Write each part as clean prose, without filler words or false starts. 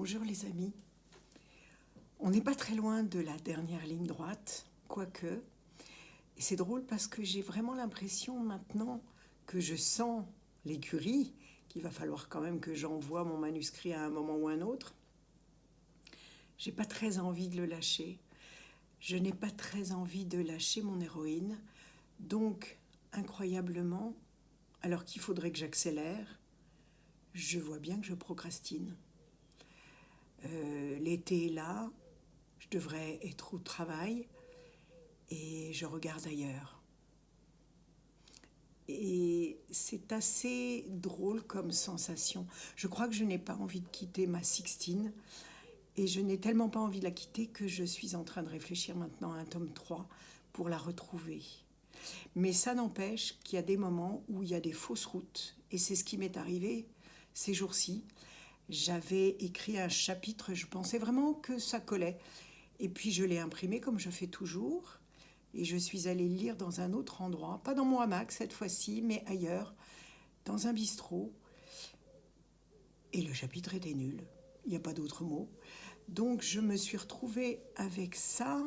Bonjour les amis. On n'est pas très loin de la dernière ligne droite, quoique. Et c'est drôle parce que j'ai vraiment l'impression maintenant que je sens l'écurie, qu'il va falloir quand même que j'envoie mon manuscrit à un moment ou un autre. J'ai pas très envie de le lâcher. Je n'ai pas très envie de lâcher mon héroïne. Donc, incroyablement, alors qu'il faudrait que j'accélère, je vois bien que je procrastine. L'été est là, je devrais être au travail et je regarde ailleurs. Et c'est assez drôle comme sensation. Je crois que je n'ai pas envie de quitter ma Sixtine et je n'ai tellement pas envie de la quitter que je suis en train de réfléchir maintenant à un tome 3 pour la retrouver. Mais ça n'empêche qu'il y a des moments où il y a des fausses routes et c'est ce qui m'est arrivé ces jours-ci. J'avais écrit un chapitre, je pensais vraiment que ça collait. Et puis je l'ai imprimé comme je fais toujours. Et je suis allée le lire dans un autre endroit, pas dans mon hamac cette fois-ci, mais ailleurs, dans un bistrot. Et le chapitre était nul. Il n'y a pas d'autre mot. Donc je me suis retrouvée avec ça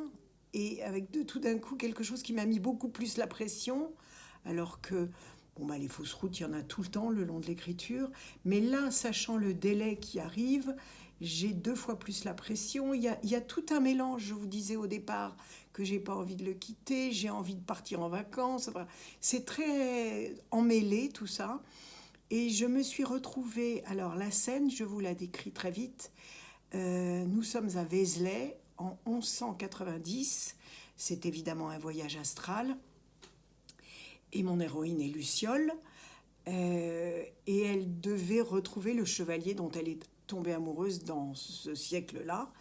et avec tout d'un coup quelque chose qui m'a mis beaucoup plus la pression, alors que les fausses routes, il y en a tout le temps le long de l'écriture. Mais là, sachant le délai qui arrive, j'ai 2 fois plus la pression. Il y a tout un mélange, je vous disais au départ, que j'ai pas envie de le quitter, j'ai envie de partir en vacances. Enfin, c'est très emmêlé tout ça. Et je me suis retrouvée, alors la scène, je vous la décris très vite. Nous sommes à Vézelay en 1190. C'est évidemment un voyage astral. Et mon héroïne est Luciole, et elle devait retrouver le chevalier dont elle est tombée amoureuse dans ce siècle-là.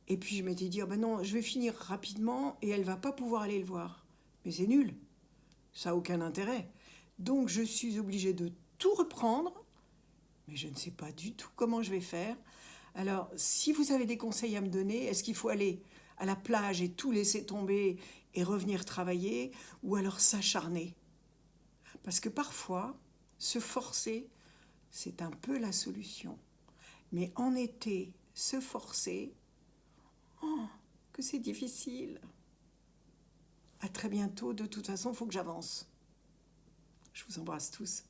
Et puis je m'étais dit, non, je vais finir rapidement et elle va pas pouvoir aller le voir. Mais c'est nul, ça n'a aucun intérêt. Donc je suis obligée de tout reprendre, mais je ne sais pas du tout comment je vais faire. Alors, si vous avez des conseils à me donner, est-ce qu'il faut aller à la plage et tout laisser tomber et revenir travailler, ou alors s'acharner? Parce que parfois, se forcer, c'est un peu la solution. Mais en été, se forcer, que c'est difficile. À très bientôt, de toute façon, il faut que j'avance. Je vous embrasse tous.